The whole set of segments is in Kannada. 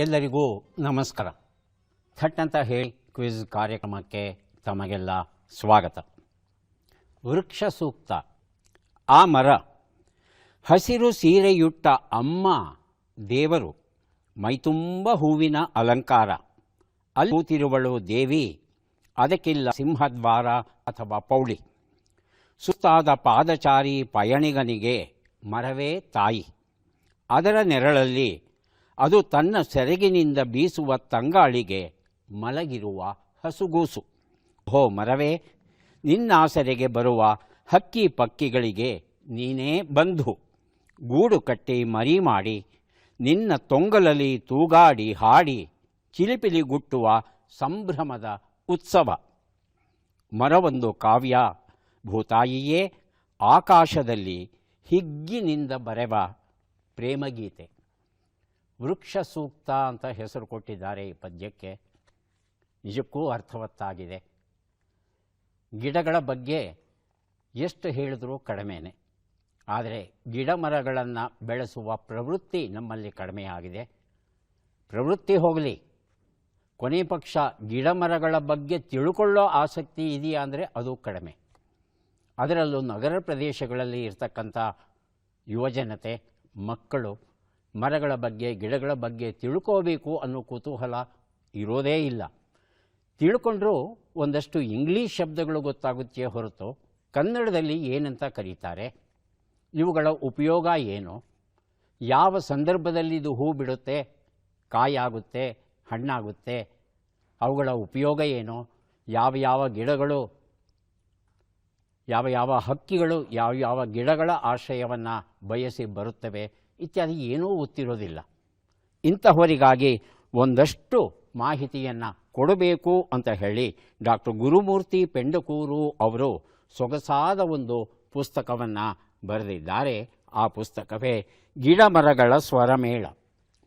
ಎಲ್ಲರಿಗೂ ನಮಸ್ಕಾರ. ಥಟ್ ಅಂತ ಹೇಳಿ ಕ್ವಿಜ್ ಕಾರ್ಯಕ್ರಮಕ್ಕೆ ತಮಗೆಲ್ಲ ಸ್ವಾಗತ. ವೃಕ್ಷ ಸೂಕ್ತ. ಆ ಮರ ಹಸಿರು ಸೀರೆಯುಟ್ಟ ಅಮ್ಮ ದೇವರು, ಮೈತುಂಬ ಹೂವಿನ ಅಲಂಕಾರ. ಅಲ್ಲಿ ಕೂತಿರುವಳು ದೇವಿ, ಅದಕ್ಕಿಲ್ಲ ಸಿಂಹದ್ವಾರ ಅಥವಾ ಪೌಳಿ. ಸುಸ್ತಾದ ಪಾದಚಾರಿ ಪಯಣಿಗನಿಗೆ ಮರವೇ ತಾಯಿ. ಅದರ ನೆರಳಲ್ಲಿ ಅದು ತನ್ನ ಸೆರಗಿನಿಂದ ಬೀಸುವ ತಂಗಾಳಿಗೆ ಮಲಗಿರುವ ಹಸುಗೂಸು. ಹೋ ಮರವೇ, ನಿನ್ನಾಸರೆಗೆ ಬರುವ ಹಕ್ಕಿ ಪಕ್ಕಿಗಳಿಗೆ ನೀನೇ ಬಂಧು. ಗೂಡು ಕಟ್ಟಿ ಮರಿ ಮಾಡಿ ನಿನ್ನ ತೊಂಗಲಲ್ಲಿ ತೂಗಾಡಿ ಹಾಡಿ ಚಿಲಿಪಿಲಿಗುಟ್ಟುವ ಸಂಭ್ರಮದ ಉತ್ಸವ. ಮರವೊಂದು ಕಾವ್ಯ, ಭೂತಾಯಿಯೇ ಆಕಾಶದಲ್ಲಿ ಹಿಗ್ಗಿನಿಂದ ಬರೆವ ಪ್ರೇಮಗೀತೆ. ವೃಕ್ಷ ಸೂಕ್ತ ಅಂತ ಹೆಸರು ಕೊಟ್ಟಿದ್ದಾರೆ ಈ ಪದ್ಯಕ್ಕೆ. ನಿಜಕ್ಕೂ ಅರ್ಥವತ್ತಾಗಿದೆ. ಗಿಡಗಳ ಬಗ್ಗೆ ಎಷ್ಟು ಹೇಳಿದ್ರೂ ಕಡಿಮೆನೆ. ಆದರೆ ಗಿಡ ಮರಗಳನ್ನು ಬೆಳೆಸುವ ಪ್ರವೃತ್ತಿ ನಮ್ಮಲ್ಲಿ ಕಡಿಮೆಯಾಗಿದೆ. ಪ್ರವೃತ್ತಿ ಹೋಗಲಿ, ಕೊನೆ ಪಕ್ಷ ಗಿಡ ಮರಗಳ ಬಗ್ಗೆ ತಿಳ್ಕೊಳ್ಳೋ ಆಸಕ್ತಿ ಇದೆಯಾ ಅಂದರೆ ಅದು ಕಡಿಮೆ. ಅದರಲ್ಲೂ ನಗರ ಪ್ರದೇಶಗಳಲ್ಲಿ ಇರ್ತಕ್ಕಂಥ ಯುವಜನತೆ, ಮಕ್ಕಳು ಮರಗಳ ಬಗ್ಗೆ ಗಿಡಗಳ ಬಗ್ಗೆ ತಿಳ್ಕೋಬೇಕು ಅನ್ನೋ ಕುತೂಹಲ ಇರೋದೇ ಇಲ್ಲ. ತಿಳ್ಕೊಂಡ್ರೂ ಒಂದಷ್ಟು ಇಂಗ್ಲೀಷ್ ಶಬ್ದಗಳು ಗೊತ್ತಾಗುತ್ತೆ ಹೊರತು ಕನ್ನಡದಲ್ಲಿ ಏನಂತ ಕರೀತಾರೆ, ಇವುಗಳ ಉಪಯೋಗ ಏನು, ಯಾವ ಸಂದರ್ಭದಲ್ಲಿ ಇದು ಹೂ ಬಿಡುತ್ತೆ, ಕಾಯಾಗುತ್ತೆ, ಹಣ್ಣಾಗುತ್ತೆ, ಅವುಗಳ ಉಪಯೋಗ ಏನು, ಯಾವ ಯಾವ ಗಿಡಗಳು, ಯಾವ ಯಾವ ಹಕ್ಕಿಗಳು ಯಾವ ಯಾವ ಗಿಡಗಳ ಆಶ್ರಯವನ್ನು ಬಯಸಿ ಬರುತ್ತವೆ ಇತ್ಯಾದಿ ಏನೂ ಗೊತ್ತಿರೋದಿಲ್ಲ. ಇಂತಹವರಿಗಾಗಿ ಒಂದಷ್ಟು ಮಾಹಿತಿಯನ್ನು ಕೊಡಬೇಕು ಅಂತ ಹೇಳಿ ಡಾಕ್ಟರ್ ಗುರುಮೂರ್ತಿ ಪೆಂಡಕೂರು ಅವರು ಸೊಗಸಾದ ಒಂದು ಪುಸ್ತಕವನ್ನು ಬರೆದಿದ್ದಾರೆ. ಆ ಪುಸ್ತಕವೇ ಗಿಡ ಮರಗಳ ಸ್ವರಮೇಳ.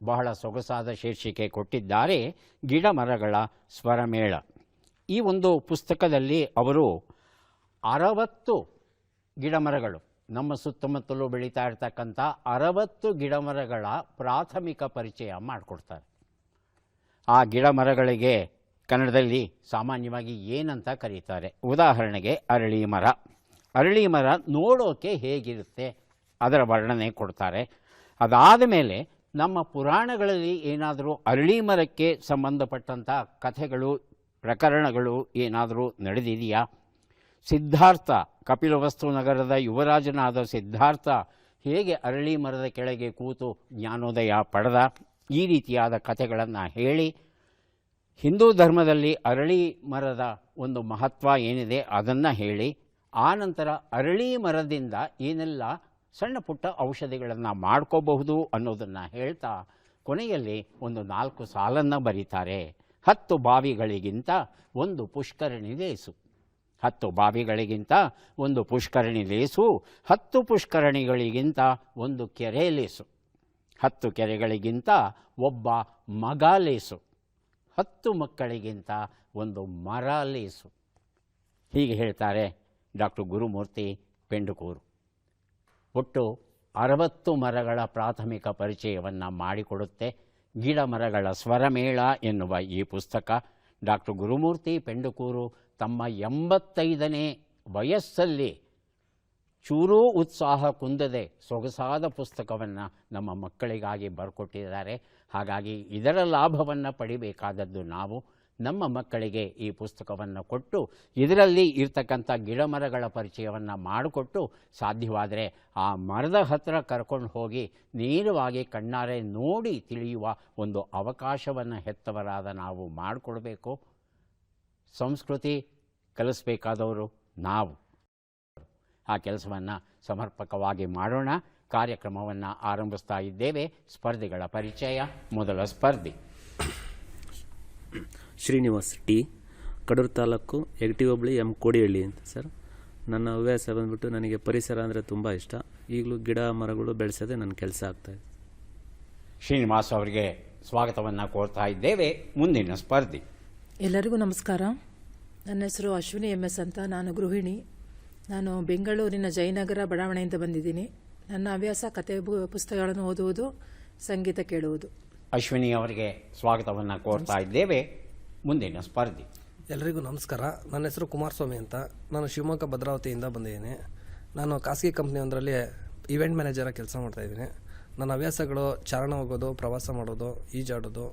ಬಹಳ ಸೊಗಸಾದ ಶೀರ್ಷಿಕೆ ಕೊಟ್ಟಿದ್ದಾರೆ, ಗಿಡ ಮರಗಳ ಸ್ವರಮೇಳ. ಈ ಒಂದು ಪುಸ್ತಕದಲ್ಲಿ ಅವರು 60 ಗಿಡಮರಗಳು, ನಮ್ಮ ಸುತ್ತಮುತ್ತಲೂ ಬೆಳೀತಾ ಇರ್ತಕ್ಕಂಥ 60 ಗಿಡಮರಗಳ ಪ್ರಾಥಮಿಕ ಪರಿಚಯ ಮಾಡಿಕೊಡ್ತಾರೆ. ಆ ಗಿಡಮರಗಳಿಗೆ ಕನ್ನಡದಲ್ಲಿ ಸಾಮಾನ್ಯವಾಗಿ ಏನಂತ ಕರೀತಾರೆ. ಉದಾಹರಣೆಗೆ ಅರಳಿ ಮರ. ಅರಳಿ ಮರ ನೋಡೋಕೆ ಹೇಗಿರುತ್ತೆ ಅದರ ವರ್ಣನೆ ಕೊಡ್ತಾರೆ. ಅದಾದ ಮೇಲೆ ನಮ್ಮ ಪುರಾಣಗಳಲ್ಲಿ ಏನಾದರೂ ಅರಳಿ ಮರಕ್ಕೆ ಸಂಬಂಧಪಟ್ಟಂಥ ಕಥೆಗಳು, ಪ್ರಕರಣಗಳು ಏನಾದರೂ ನಡೆದಿದೆಯಾ? ಸಿದ್ಧಾರ್ಥ, ಕಪಿಲವಸ್ತು ನಗರದ ಯುವರಾಜನಾದ ಸಿದ್ಧಾರ್ಥ ಹೇಗೆ ಅರಳಿ ಮರದ ಕೆಳಗೆ ಕೂತು ಜ್ಞಾನೋದಯ ಪಡೆದ, ಈ ರೀತಿಯಾದ ಕಥೆಗಳನ್ನು ಹೇಳಿ ಹಿಂದೂ ಧರ್ಮದಲ್ಲಿ ಅರಳಿ ಮರದ ಒಂದು ಮಹತ್ವ ಏನಿದೆ ಅದನ್ನು ಹೇಳಿ, ಆನಂತರ ಅರಳಿ ಮರದಿಂದ ಏನೆಲ್ಲ ಸಣ್ಣ ಪುಟ್ಟ ಔಷಧಿಗಳನ್ನು ಮಾಡ್ಕೋಬಹುದು ಅನ್ನೋದನ್ನು ಹೇಳ್ತಾ ಕೊನೆಯಲ್ಲಿ ಒಂದು 4 ಸಾಲನ್ನು ಬರೀತಾರೆ. 10 ಬಾವಿಗಳಿಗಿಂತ ಒಂದು ಪುಷ್ಕರಣಿ ಲೇಸು. 10 ಬಾವಿಗಳಿಗಿಂತ ಒಂದು ಪುಷ್ಕರಣಿ ಲೇಸು, 10 ಪುಷ್ಕರಣಿಗಳಿಗಿಂತ ಒಂದು ಕೆರೆ ಲೇಸು, 10 ಕೆರೆಗಳಿಗಿಂತ ಒಬ್ಬ ಮಗ ಲೇಸು, 10 ಮಕ್ಕಳಿಗಿಂತ ಒಂದು ಮರ ಲೇಸು. ಹೀಗೆ ಹೇಳ್ತಾರೆ ಡಾಕ್ಟರ್ ಗುರುಮೂರ್ತಿ ಪೆಂಡಕೂರು. ಒಟ್ಟು 60 ಮರಗಳ ಪ್ರಾಥಮಿಕ ಪರಿಚಯವನ್ನು ಮಾಡಿಕೊಡುತ್ತೆ ಗಿಡ ಮರಗಳ ಸ್ವರಮೇಳ ಎನ್ನುವ ಈ ಪುಸ್ತಕ. ಡಾಕ್ಟರ್ ಗುರುಮೂರ್ತಿ ಪೆಂಡಕೂರು ತಮ್ಮ 85ನೇ ವಯಸ್ಸಲ್ಲಿ ಚೂರೂ ಉತ್ಸಾಹ ಕುಂದದೆ ಸೊಗಸಾದ ಪುಸ್ತಕವನ್ನು ನಮ್ಮ ಮಕ್ಕಳಿಗಾಗಿ ಬರ್ಕೊಟ್ಟಿದ್ದಾರೆ. ಹಾಗಾಗಿ ಇದರ ಲಾಭವನ್ನು ಪಡಿಬೇಕಾದದ್ದು ನಾವು. ನಮ್ಮ ಮಕ್ಕಳಿಗೆ ಈ ಪುಸ್ತಕವನ್ನು ಕೊಟ್ಟು ಇದರಲ್ಲಿ ಇರ್ತಕ್ಕಂಥ ಗಿಡ ಮರಗಳ ಪರಿಚಯವನ್ನು ಮಾಡಿಕೊಟ್ಟು, ಸಾಧ್ಯವಾದರೆ ಆ ಮರದ ಹತ್ತಿರ ಕರ್ಕೊಂಡು ಹೋಗಿ ನೇರವಾಗಿ ಕಣ್ಣಾರೆ ನೋಡಿ ತಿಳಿಯುವ ಒಂದು ಅವಕಾಶವನ್ನು ಹೆತ್ತವರಾದ ನಾವು ಮಾಡಿಕೊಡ್ಬೇಕು. ಸಂಸ್ಕೃತಿ ಕಲಿಸಬೇಕಾದವರು ನಾವು. ಆ ಕೆಲಸವನ್ನು ಸಮರ್ಪಕವಾಗಿ ಮಾಡೋಣ. ಕಾರ್ಯಕ್ರಮವನ್ನು ಆರಂಭಿಸ್ತಾ ಇದ್ದೇವೆ. ಸ್ಪರ್ಧಿಗಳ ಪರಿಚಯ. ಮೊದಲ ಸ್ಪರ್ಧಿ ಶ್ರೀನಿವಾಸ್ ಟಿ, ಕಡೂರು ತಾಲೂಕು, ಯಗಟಿ ಹೋಬಳಿ, ಎಂ ಕೋಡಿಹಳ್ಳಿ ಅಂತ ಸರ್. ನನ್ನ ಹವ್ಯಾಸ ಬಂದುಬಿಟ್ಟು ನನಗೆ ಪರಿಸರ ಅಂದರೆ ತುಂಬ ಇಷ್ಟ. ಈಗಲೂ ಗಿಡ ಮರಗಳು ಬೆಳೆಸೋದೇ ನನ್ನ ಕೆಲಸ ಆಗ್ತಾಯಿದೆ. ಶ್ರೀನಿವಾಸ್ ಅವರಿಗೆ ಸ್ವಾಗತವನ್ನು ಕೋರ್ತಾ ಇದ್ದೇವೆ. ಮುಂದಿನ ಸ್ಪರ್ಧಿ. ಎಲ್ಲರಿಗೂ ನಮಸ್ಕಾರ. ನನ್ನ ಹೆಸರು ಅಶ್ವಿನಿ MS ಅಂತ. ನಾನು ಗೃಹಿಣಿ. ನಾನು ಬೆಂಗಳೂರಿನ ಜಯನಗರ ಬಡಾವಣೆಯಿಂದ ಬಂದಿದ್ದೀನಿ. ನನ್ನ ಹವ್ಯಾಸ ಕತೆ ಪುಸ್ತಕಗಳನ್ನು ಓದುವುದು, ಸಂಗೀತ ಕೇಳುವುದು. ಅಶ್ವಿನಿ ಅವರಿಗೆ ಸ್ವಾಗತವನ್ನು ಕೋರ್ತಾ ಇದ್ದೇವೆ. ಮುಂದಿನ ಸ್ಪರ್ಧಿ. ಎಲ್ರಿಗೂ ನಮಸ್ಕಾರ. ನನ್ನ ಹೆಸರು ಕುಮಾರಸ್ವಾಮಿ ಅಂತ. ನಾನು ಶಿವಮೊಗ್ಗ ಭದ್ರಾವತಿಯಿಂದ ಬಂದಿದ್ದೀನಿ. ನಾನು ಖಾಸಗಿ ಕಂಪ್ನಿಯೊಂದರಲ್ಲಿ ಇವೆಂಟ್ ಮ್ಯಾನೇಜರಾಗಿ ಕೆಲಸ ಮಾಡ್ತಾಯಿದ್ದೀನಿ. ನನ್ನ ಹವ್ಯಾಸಗಳು ಚಾರಣ ಹೋಗೋದು, ಪ್ರವಾಸ ಮಾಡೋದು, ಈಜಾಡೋದು,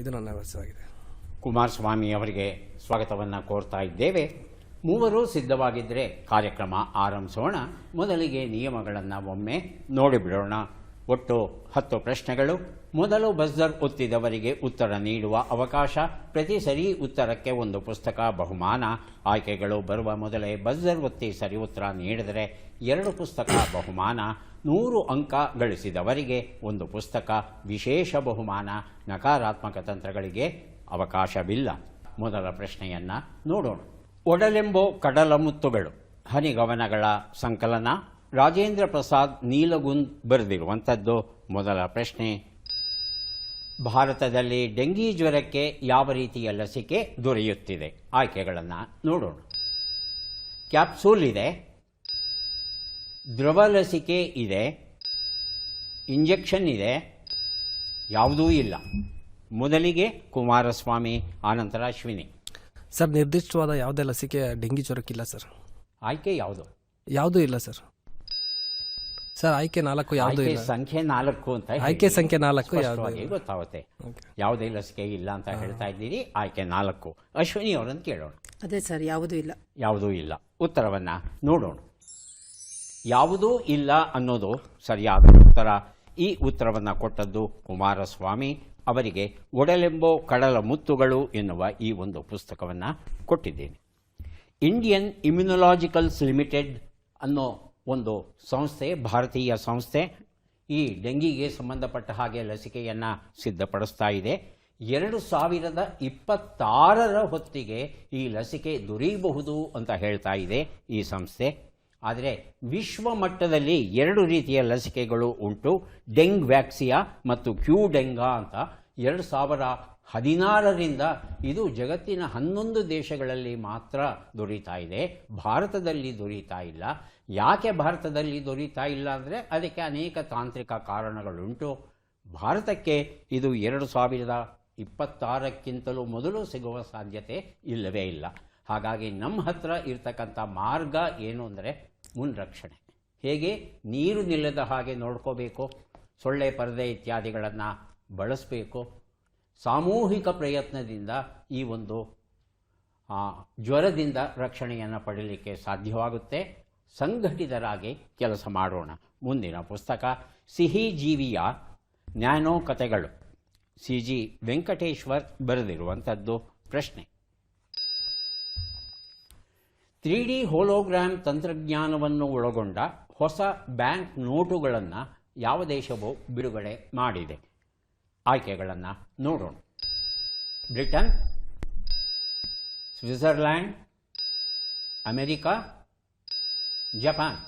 ಇದು ನನ್ನ ಹವ್ಯಾಸವಾಗಿದೆ. ಕುಮಾರಸ್ವಾಮಿ ಅವರಿಗೆ ಸ್ವಾಗತವನ್ನು ಕೋರ್ತಾ ಇದ್ದೇವೆ. ಮೂವರು ಸಿದ್ಧವಾಗಿದ್ದರೆ ಕಾರ್ಯಕ್ರಮ ಆರಂಭಿಸೋಣ. ಮೊದಲಿಗೆ ನಿಯಮಗಳನ್ನು ಒಮ್ಮೆ ನೋಡಿಬಿಡೋಣ. ಒಟ್ಟು 10 ಪ್ರಶ್ನೆಗಳು. ಮೊದಲು ಬಜರ್ ಒತ್ತಿದವರಿಗೆ ಉತ್ತರ ನೀಡುವ ಅವಕಾಶ. ಪ್ರತಿ ಸರಿ ಉತ್ತರಕ್ಕೆ ಒಂದು ಪುಸ್ತಕ ಬಹುಮಾನ. ಆಯ್ಕೆಗಳು ಬರುವ ಮೊದಲೇ ಬಜರ್ ಒತ್ತಿ ಸರಿ ಉತ್ತರ ನೀಡಿದರೆ 2 ಪುಸ್ತಕ ಬಹುಮಾನ. 100 ಅಂಕ ಗಳಿಸಿದವರಿಗೆ ಒಂದು ಪುಸ್ತಕ ವಿಶೇಷ ಬಹುಮಾನ. ನಕಾರಾತ್ಮಕ ತಂತ್ರಗಳಿಗೆ ಅವಕಾಶವಿಲ್ಲ. ಮೊದಲ ಪ್ರಶ್ನೆಯನ್ನು ನೋಡೋಣ. ಒಡಲೆಂಬೋ ಕಡಲ ಮುತ್ತುಗಳು ಹನಿಗವನಗಳ ಸಂಕಲನ. ರಾಜೇಂದ್ರ ಪ್ರಸಾದ್ ನೀಲಗುಂದ್ ಬರೆದಿರುವಂಥದ್ದು. ಮೊದಲ ಪ್ರಶ್ನೆ, ಭಾರತದಲ್ಲಿ ಡೆಂಗಿ ಜ್ವರಕ್ಕೆ ಯಾವ ರೀತಿಯ ಲಸಿಕೆ ದೊರೆಯುತ್ತಿದೆ? ಆಯ್ಕೆಗಳನ್ನು ನೋಡೋಣ. ಕ್ಯಾಪ್ಸೂಲ್ ಇದೆ, ದ್ರವ ಲಸಿಕೆ ಇದೆ, ಇಂಜೆಕ್ಷನ್ ಇದೆ, ಯಾವುದೂ ಇಲ್ಲ. ಮೊದಲಿಗೆ ಕುಮಾರಸ್ವಾಮಿ, ಆನಂತರ ಅಶ್ವಿನಿ. ಸರ್, ನಿರ್ದಿಷ್ಟವಾದ ಯಾವುದೇ ಲಸಿಕೆ ಡೆಂಗಿ ಜ್ವರಕ್ಕಿಲ್ಲ ಸರ್. ಆಯ್ಕೆ ಯಾವುದು? ಯಾವುದೂ ಇಲ್ಲ ಸರ್. ಸರ್, ಆಯ್ಕೆ 4 ಯಾವುದೂ ಆಯ್ಕೆ ಇಲ್ಲ. ಸಂಖ್ಯೆ 4 ಅಂತ ಹೇಳಿ. ಆಯ್ಕೆ ಸಂಖ್ಯೆ 4 ಯಾವುದೂ ಸ್ಪಷ್ಟವಾಗಿ ಇಲ್ಲ. ಗೊತ್ತಾಗುತ್ತೆ. ಯಾವುದೇ ಲಸಿಕೆ ಇಲ್ಲ ಅಂತ ಹೇಳ್ತಾ ಇದ್ದೀರಿ. ಆಯ್ಕೆ 4. ಅಶ್ವಿನಿ ಅವರನ್ನು ಕೇಳೋಣ. ಅದೇ ಸರ್, ಯಾವುದೂ ಇಲ್ಲ. ಯಾವುದೂ ಇಲ್ಲ. ಉತ್ತರವನ್ನು ನೋಡೋಣ. ಯಾವುದೂ ಇಲ್ಲ ಅನ್ನೋದು ಸರಿಯಾದ ಉತ್ತರ. ಈ ಉತ್ತರವನ್ನು ಕೊಟ್ಟದ್ದು ಕುಮಾರಸ್ವಾಮಿ. ಅವರಿಗೆ ಒಡಲೆಂಬೋ ಕಡಲ ಮುತ್ತುಗಳು ಎನ್ನುವ ಈ ಒಂದು ಪುಸ್ತಕವನ್ನು ಕೊಟ್ಟಿದ್ದೇನೆ. ಇಂಡಿಯನ್ ಇಮ್ಯುನೊಲಾಜಿಕಲ್ಸ್ ಲಿಮಿಟೆಡ್ ಅನ್ನೋ ಒಂದು ಸಂಸ್ಥೆ, ಭಾರತೀಯ ಸಂಸ್ಥೆ, ಈ ಡೆಂಗಿಗೆ ಸಂಬಂಧಪಟ್ಟ ಹಾಗೆ ಲಸಿಕೆಯನ್ನು ಸಿದ್ಧಪಡಿಸ್ತಾ ಇದೆ. 2026 ಹೊತ್ತಿಗೆ ಈ ಲಸಿಕೆ ದೊರೆಯಬಹುದು ಅಂತ ಹೇಳ್ತಾ ಇದೆ ಈ ಸಂಸ್ಥೆ. ಆದರೆ ವಿಶ್ವ ಮಟ್ಟದಲ್ಲಿ 2 ರೀತಿಯ ಲಸಿಕೆಗಳು ಉಂಟು. ಡೆಂಗ್ ವ್ಯಾಕ್ಸಿಯಾ ಮತ್ತು ಕ್ಯೂ ಡೆಂಗಾ ಅಂತ. 2016ರಿಂದ ಇದು ಜಗತ್ತಿನ 11 ದೇಶಗಳಲ್ಲಿ ಮಾತ್ರ ದೊರೀತಾ ಇದೆ. ಭಾರತದಲ್ಲಿ ದೊರೀತಾ ಇಲ್ಲ. ಯಾಕೆ ಭಾರತದಲ್ಲಿ ದೊರೀತಾ ಇಲ್ಲ ಅಂದರೆ ಅದಕ್ಕೆ ಅನೇಕ ತಾಂತ್ರಿಕ ಕಾರಣಗಳುಂಟು. ಭಾರತಕ್ಕೆ ಇದು 2026ಕ್ಕಿಂತಲೂ ಮೊದಲು ಸಿಗುವ ಸಾಧ್ಯತೆ ಇಲ್ಲವೇ ಇಲ್ಲ. ಹಾಗಾಗಿ ನಮ್ಮ ಹತ್ರ ಇರ್ತಕ್ಕಂಥ ಮಾರ್ಗ ಏನು ಅಂದರೆ ಮುನ್ರಕ್ಷಣೆ. ಹೇಗೆ ನೀರು ನಿಲ್ಲದ ಹಾಗೆ ನೋಡ್ಕೋಬೇಕು, ಸೊಳ್ಳೆ ಪರದೆ ಇತ್ಯಾದಿಗಳನ್ನು ಬಳಸಬೇಕು. ಸಾಮೂಹಿಕ ಪ್ರಯತ್ನದಿಂದ ಈ ಒಂದು ಜ್ವರದಿಂದ ರಕ್ಷಣೆಯನ್ನು ಪಡೀಲಿಕ್ಕೆ ಸಾಧ್ಯವಾಗುತ್ತೆ. ಸಂಘಟಿತರಾಗಿ ಕೆಲಸ ಮಾಡೋಣ. ಮುಂದಿನ ಪುಸ್ತಕ ಸಿಹಿ ಜೀವಿಯ ನ್ಯಾನೋ ಕಥೆಗಳು. CG ವೆಂಕಟೇಶ್ವರ್ ಬರೆದಿರುವಂಥದ್ದು. ಪ್ರಶ್ನೆ, 3D ಹೋಲೋಗ್ರಾಮ್ ತಂತ್ರಜ್ಞಾನವನ್ನು ಒಳಗೊಂಡ ಹೊಸ ಬ್ಯಾಂಕ್ ನೋಟುಗಳನ್ನು ಯಾವ ದೇಶವು ಬಿಡುಗಡೆ ಮಾಡಿದೆ? ಆಯ್ಕೆಗಳನ್ನು ನೋಡೋಣ. Britain, Switzerland, America, Japan.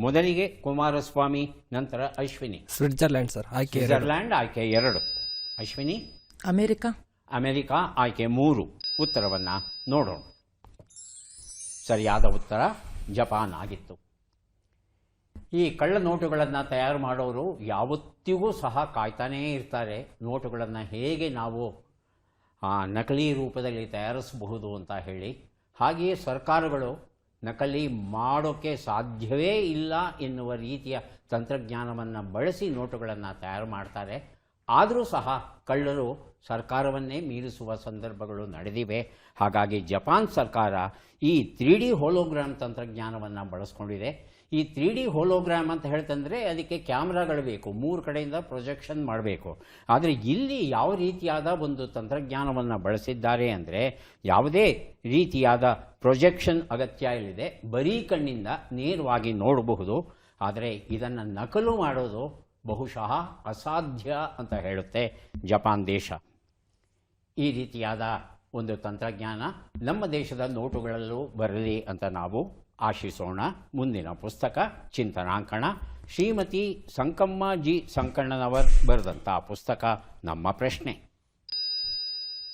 ಮೊದಲಿಗೆ ಕುಮಾರಸ್ವಾಮಿ, ನಂತರ ಅಶ್ವಿನಿ. Switzerland sir. ಆಯ್ಕೆ 2. ಸ್ವಿಟ್ಜರ್ಲ್ಯಾಂಡ್ ಆಯ್ಕೆ 2. ಅಶ್ವಿನಿ. ಅಮೇರಿಕಾ. ಅಮೆರಿಕ ಆಯ್ಕೆ 3. ಉತ್ತರವನ್ನು ನೋಡೋಣ. ಸರಿಯಾದ ಉತ್ತರ ಜಪಾನ್ ಆಗಿತ್ತು. ಈ ಕಳ್ಳ ನೋಟುಗಳನ್ನು ತಯಾರು ಮಾಡೋರು ಯಾವತ್ತಿಗೂ ಸಹ ಕಾಯ್ತಾನೇ ಇರ್ತಾರೆ. ನೋಟುಗಳನ್ನು ಹೇಗೆ ನಾವು ನಕಲಿ ರೂಪದಲ್ಲಿ ತಯಾರಿಸಬಹುದು ಅಂತ ಹೇಳಿ. ಹಾಗೆಯೇ ಸರ್ಕಾರಗಳು ನಕಲಿ ಮಾಡೋಕ್ಕೆ ಸಾಧ್ಯವೇ ಇಲ್ಲ ಎನ್ನುವ ರೀತಿಯ ತಂತ್ರಜ್ಞಾನವನ್ನು ಬಳಸಿ ನೋಟುಗಳನ್ನು ತಯಾರು ಮಾಡ್ತಾರೆ. ಆದರೂ ಸಹ ಕಳ್ಳರು ಸರ್ಕಾರವನ್ನೇ ಮೀರಿಸುವ ಸಂದರ್ಭಗಳು ನಡೆದಿವೆ. ಹಾಗಾಗಿ ಜಪಾನ್ ಸರ್ಕಾರ ಈ 3D ಹೋಲೋಗ್ರಾಮ್ ತಂತ್ರಜ್ಞಾನವನ್ನು ಬಳಸ್ಕೊಂಡಿದೆ. ಈ 3D ಹೋಲೋಗ್ರಾಮ್ ಅಂತ ಹೇಳ್ತಂದರೆ ಅದಕ್ಕೆ ಕ್ಯಾಮ್ರಾಗಳು ಬೇಕು, 3 ಕಡೆಯಿಂದ ಪ್ರೊಜೆಕ್ಷನ್ ಮಾಡಬೇಕು. ಆದರೆ ಇಲ್ಲಿ ಯಾವ ರೀತಿಯಾದ ಒಂದು ತಂತ್ರಜ್ಞಾನವನ್ನು ಬಳಸಿದ್ದಾರೆ ಅಂದರೆ ಯಾವುದೇ ರೀತಿಯಾದ ಪ್ರೊಜೆಕ್ಷನ್ ಅಗತ್ಯ ಇಲ್ಲದೆ ಬರೀ ಕಣ್ಣಿಂದ ನೇರವಾಗಿ ನೋಡಬಹುದು. ಆದರೆ ಇದನ್ನು ನಕಲು ಮಾಡೋದು ಬಹುಶಃ ಅಸಾಧ್ಯ ಅಂತ ಹೇಳುತ್ತೆ ಜಪಾನ್ ದೇಶ. ಈ ರೀತಿಯಾದ ಒಂದು ತಂತ್ರಜ್ಞಾನ ನಮ್ಮ ದೇಶದ ನೋಟುಗಳಲ್ಲೂ ಬರಲಿ ಅಂತ ನಾವು ಆಶಿಸೋಣ. ಮುಂದಿನ ಪುಸ್ತಕ ಚಿಂತನಾಂಕಣ. ಶ್ರೀಮತಿ ಸಂಕಮ್ಮ ಜಿ ಸಂಕಣ್ಣನವರ್ ಬರೆದಂಥ ಪುಸ್ತಕ. ನಮ್ಮ ಪ್ರಶ್ನೆ,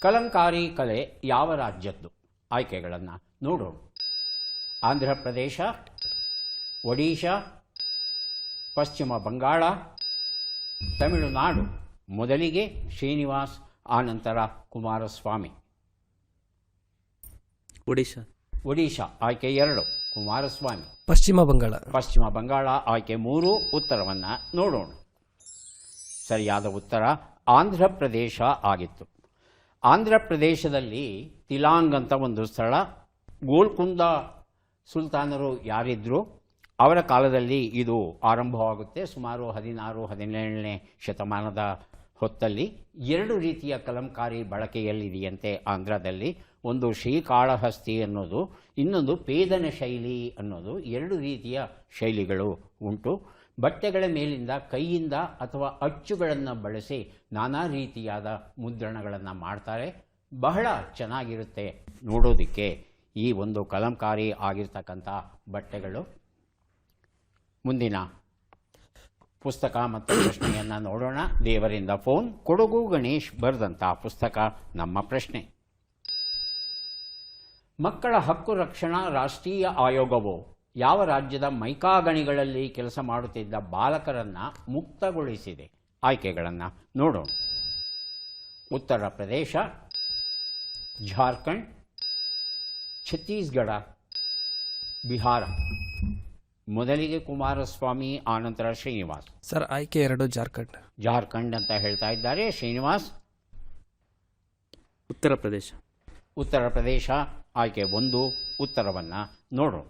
ಕಲಂಕಾರಿ ಕಲೆ ಯಾವ ರಾಜ್ಯದ್ದು? ಆಯ್ಕೆಗಳನ್ನು ನೋಡೋಣ. ಆಂಧ್ರ ಪ್ರದೇಶ, ಒಡಿಶಾ, ಪಶ್ಚಿಮ ಬಂಗಾಳ, ತಮಿಳುನಾಡು, ಮೊದಲಿಗೆ ಶ್ರೀನಿವಾಸ್, ಆನಂತರ ಕುಮಾರಸ್ವಾಮಿ. ಒಡಿಶಾ ಆಯ್ಕೆ 2 ಕುಮಾರಸ್ವಾಮಿ. ಪಶ್ಚಿಮ ಬಂಗಾಳ. ಪಶ್ಚಿಮ ಬಂಗಾಳ ಆಯ್ಕೆ 3. ಉತ್ತರವನ್ನು ನೋಡೋಣ. ಸರಿಯಾದ ಉತ್ತರ ಆಂಧ್ರ ಪ್ರದೇಶ ಆಗಿತ್ತು. ಆಂಧ್ರ ಪ್ರದೇಶದಲ್ಲಿ ತಿಲಾಂಗ್ ಅಂತ ಒಂದು ಸ್ಥಳ. ಗೋಲ್ಕುಂದ ಸುಲ್ತಾನರು ಯಾರಿದ್ರು ಅವರ ಕಾಲದಲ್ಲಿ ಇದು ಆರಂಭವಾಗುತ್ತೆ. ಸುಮಾರು 16-17ನೇ ಶತಮಾನದ ಹೊತ್ತಲ್ಲಿ 2 ರೀತಿಯ ಕಲಂಕಾರಿ ಬಳಕೆಯಲ್ಲಿದೆಯಂತೆ ಆಂಧ್ರದಲ್ಲಿ. ಒಂದು ಶ್ರೀಕಾಳಹಸ್ತಿ ಅನ್ನೋದು, ಇನ್ನೊಂದು ಪೇದನ ಶೈಲಿ ಅನ್ನೋದು. 2 ರೀತಿಯ ಶೈಲಿಗಳು ಉಂಟು. ಬಟ್ಟೆಗಳ ಮೇಲಿಂದ ಕೈಯಿಂದ ಅಥವಾ ಅಚ್ಚುಗಳನ್ನು ಬಳಸಿ ನಾನಾ ರೀತಿಯಾದ ಮುದ್ರಣಗಳನ್ನು ಮಾಡ್ತಾರೆ. ಬಹಳ ಚೆನ್ನಾಗಿರುತ್ತೆ ನೋಡೋದಕ್ಕೆ ಈ ಒಂದು ಕಲಂಕಾರಿ ಆಗಿರ್ತಕ್ಕಂಥ ಬಟ್ಟೆಗಳು. ಮುಂದಿನ ಪುಸ್ತಕ ಮತ್ತು ಪ್ರಶ್ನೆಯನ್ನು ನೋಡೋಣ. ದೇವರಿಂದ ಫೋನ್. ಕೊಡಗು ಗಣೇಶ್ ಬರೆದಂಥ ಪುಸ್ತಕ ನಮ್ಮ ಪ್ರಶ್ನೆ. ಮಕ್ಕಳ ಹಕ್ಕು ರಕ್ಷಣಾ ರಾಷ್ಟ್ರೀಯ ಆಯೋಗವು ಯಾವ ರಾಜ್ಯದ ಮೈಕಾ ಗಣಿಗಳಲ್ಲಿ ಕೆಲಸ ಮಾಡುತ್ತಿದ್ದ ಬಾಲಕರನ್ನು ಮುಕ್ತಗೊಳಿಸಿದೆ? ಆಯ್ಕೆಗಳನ್ನು ನೋಡೋಣ. ಉತ್ತರ ಪ್ರದೇಶ, ಜಾರ್ಖಂಡ್, ಛತ್ತೀಸ್ಗಢ, ಬಿಹಾರ. ಮೊದಲಿಗೆ ಕುಮಾರಸ್ವಾಮಿ, ಆನಂತರ ಶ್ರೀನಿವಾಸ್. ಸರ್ ಆಯ್ಕೆ 2 ಜಾರ್ಖಂಡ್. ಜಾರ್ಖಂಡ್ ಅಂತ ಹೇಳ್ತಾ ಇದ್ದಾರೆ. ಶ್ರೀನಿವಾಸ್. ಉತ್ತರ ಪ್ರದೇಶ. ಉತ್ತರ ಪ್ರದೇಶ ಆಯ್ಕೆ 1. ಉತ್ತರವನ್ನು ನೋಡೋಣ.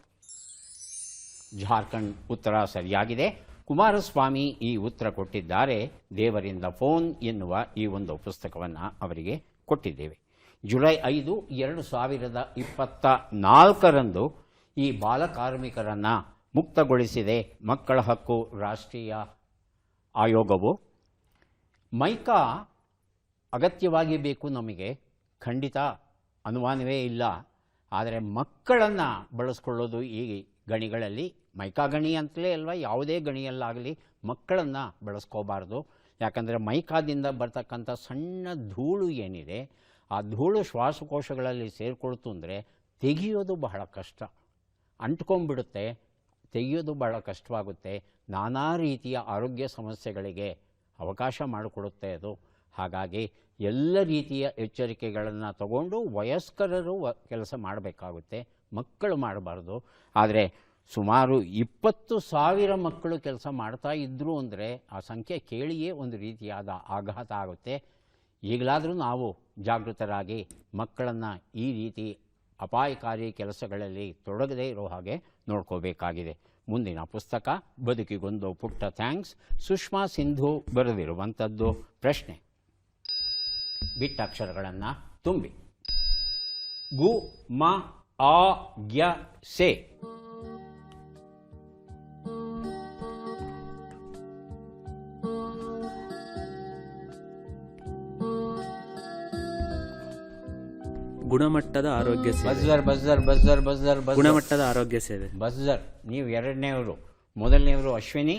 ಜಾರ್ಖಂಡ್ ಉತ್ತರ ಸರಿಯಾಗಿದೆ. ಕುಮಾರಸ್ವಾಮಿ ಈ ಉತ್ತರ ಕೊಟ್ಟಿದ್ದಾರೆ. ದೇವರಿಂದ ಫೋನ್ ಎನ್ನುವ ಈ ಒಂದು ಪುಸ್ತಕವನ್ನು ಅವರಿಗೆ ಕೊಟ್ಟಿದ್ದೇವೆ. ಜುಲೈ 5, 2024 ಈ ಬಾಲಕಾರ್ಮಿಕರನ್ನು ಮುಕ್ತಗೊಳಿಸಿದೆ ಮಕ್ಕಳ ಹಕ್ಕು ರಾಷ್ಟ್ರೀಯ ಆಯೋಗವು. ಮೈಕಾ ಅಗತ್ಯವಾಗಿ ಬೇಕು ನಮಗೆ, ಖಂಡಿತ ಅನುಮಾನವೇ ಇಲ್ಲ. ಆದರೆ ಮಕ್ಕಳನ್ನು ಬಳಸ್ಕೊಳ್ಳೋದು ಈ ಗಣಿಗಳಲ್ಲಿ, ಮೈಕಾ ಗಣಿ ಅಂತಲೇ ಅಲ್ವಾ, ಯಾವುದೇ ಗಣಿಯಲ್ಲಾಗಲಿ ಮಕ್ಕಳನ್ನು ಬಳಸ್ಕೋಬಾರ್ದು. ಯಾಕಂದರೆ ಮೈಕಾದಿಂದ ಬರ್ತಕ್ಕಂಥ ಸಣ್ಣ ಧೂಳು ಏನಿದೆ, ಆ ಧೂಳು ಶ್ವಾಸಕೋಶಗಳಲ್ಲಿ ಸೇರಿಕೊಳ್ತು ಅಂದರೆ ತೆಗೆಯೋದು ಬಹಳ ಕಷ್ಟ, ಅಂಟ್ಕೊಂಡ್ಬಿಡುತ್ತೆ. ತೆಗೆಯೋದು ಬಹಳ ಕಷ್ಟವಾಗುತ್ತೆ. ನಾನಾ ರೀತಿಯ ಆರೋಗ್ಯ ಸಮಸ್ಯೆಗಳಿಗೆ ಅವಕಾಶ ಮಾಡಿಕೊಡುತ್ತೆ ಅದು. ಹಾಗಾಗಿ ಎಲ್ಲ ರೀತಿಯ ಎಚ್ಚರಿಕೆಗಳನ್ನು ತಗೊಂಡು ವಯಸ್ಕರರು ಕೆಲಸ ಮಾಡಬೇಕಾಗುತ್ತೆ, ಮಕ್ಕಳು ಮಾಡಬಾರ್ದು. ಆದರೆ ಸುಮಾರು 20,000 ಮಕ್ಕಳು ಕೆಲಸ ಮಾಡ್ತಾ ಇದ್ದರು ಅಂದರೆ ಆ ಸಂಖ್ಯೆ ಕೇಳಿಯೇ ಒಂದು ರೀತಿಯಾದ ಆಘಾತ ಆಗುತ್ತೆ. ಈಗಲಾದರೂ ನಾವು ಜಾಗೃತರಾಗಿ ಮಕ್ಕಳನ್ನು ಈ ರೀತಿ ಅಪಾಯಕಾರಿ ಕೆಲಸಗಳಲ್ಲಿ ತೊಡಗದೇ ಇರೋ ಹಾಗೆ ನೋಡ್ಕೋಬೇಕಾಗಿದೆ. ಮುಂದಿನ ಪುಸ್ತಕ ಬದುಕಿಗೊಂದು ಪುಟ್ಟ ಥ್ಯಾಂಕ್ಸ್. ಸುಷ್ಮಾ ಸಿಂಧು ಬರೆದಿರುವಂಥದ್ದು ಪ್ರಶ್ನೆ. ಬಿಟ್ಟ ಅಕ್ಷರಗಳನ್ನು ತುಂಬಿ. ಗು ಮ ಆ ಗ್ಯ ಸೆ. ಗುಣಮಟ್ಟದ ಆರೋಗ್ಯ ಸೇವೆ. Buzzer buzzer buzzer buzzer buzzer. ಗುಣಮಟ್ಟದ ಆರೋಗ್ಯ ಸೇವೆ. ಬಜರ್. ನೀವು 2ನೇವರು. ಮೊದಲನೇವರು ಅಶ್ವಿನಿ,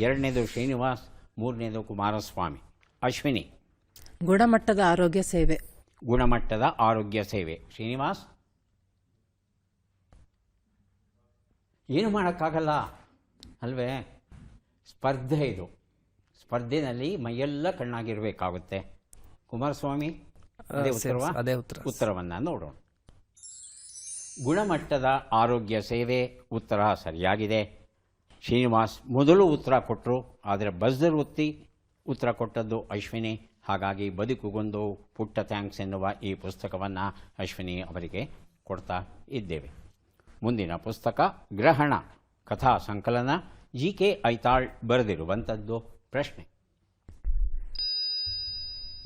2ನೇದು ಶ್ರೀನಿವಾಸ್, 3ನೇದು ಕುಮಾರಸ್ವಾಮಿ. ಅಶ್ವಿನಿ. ಗುಣಮಟ್ಟದ ಆರೋಗ್ಯ ಸೇವೆ. ಗುಣಮಟ್ಟದ ಆರೋಗ್ಯ ಸೇವೆ. ಶ್ರೀನಿವಾಸ್. ಏನು ಮಾಡೋಕ್ಕಾಗಲ್ಲ ಅಲ್ವೇ, ಸ್ಪರ್ಧೆ ಇದು. ಸ್ಪರ್ಧೆಯಲ್ಲಿ ಮೈಯೆಲ್ಲ ಕಣ್ಣಾಗಿರಬೇಕಾಗುತ್ತೆ. ಕುಮಾರಸ್ವಾಮಿ. ಅದೇ ಉತ್ತರ. ಉತ್ತರವನ್ನು ನೋಡೋಣ. ಗುಣಮಟ್ಟದ ಆರೋಗ್ಯ ಸೇವೆ ಉತ್ತರ ಸರಿಯಾಗಿದೆ. ಶ್ರೀನಿವಾಸ್ ಮೊದಲು ಉತ್ತರ ಕೊಟ್ಟರು, ಆದರೆ ಬಜರ್ ಒತ್ತಿ ಉತ್ತರ ಕೊಟ್ಟದ್ದು ಅಶ್ವಿನಿ. ಹಾಗಾಗಿ ಬದುಕುಗೊಂದು ಪುಟ್ಟ ಥ್ಯಾಂಕ್ಸ್ ಎನ್ನುವ ಈ ಪುಸ್ತಕವನ್ನು ಅಶ್ವಿನಿ ಅವರಿಗೆ ಕೊಡ್ತಾ ಇದ್ದೇವೆ. ಮುಂದಿನ ಪುಸ್ತಕ ಗ್ರಹಣ ಕಥಾ ಸಂಕಲನ. ಜಿ.ಕೆ. ಐತಾಳ್ ಬರೆದಿರುವಂಥದ್ದು ಪ್ರಶ್ನೆ.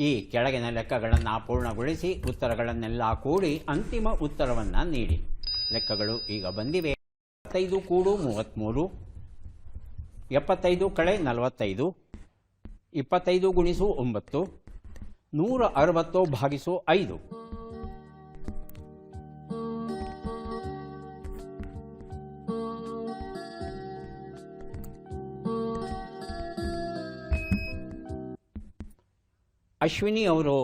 ಈ ಕೆಳಗಿನ ಲೆಕ್ಕಗಳನ್ನು ಪೂರ್ಣಗೊಳಿಸಿ ಉತ್ತರಗಳನ್ನೆಲ್ಲ ಕೂಡಿ ಅಂತಿಮ ಉತ್ತರವನ್ನು ನೀಡಿ. ಲೆಕ್ಕಗಳು ಈಗ ಬಂದಿವೆ. 75 ಕೂಡು 33, 75 ಕಳೆ 45, 25 ಗುಣಿಸು 9, 160 ಭಾಗಿಸು 5. ಅಶ್ವಿನಿ ಅವರು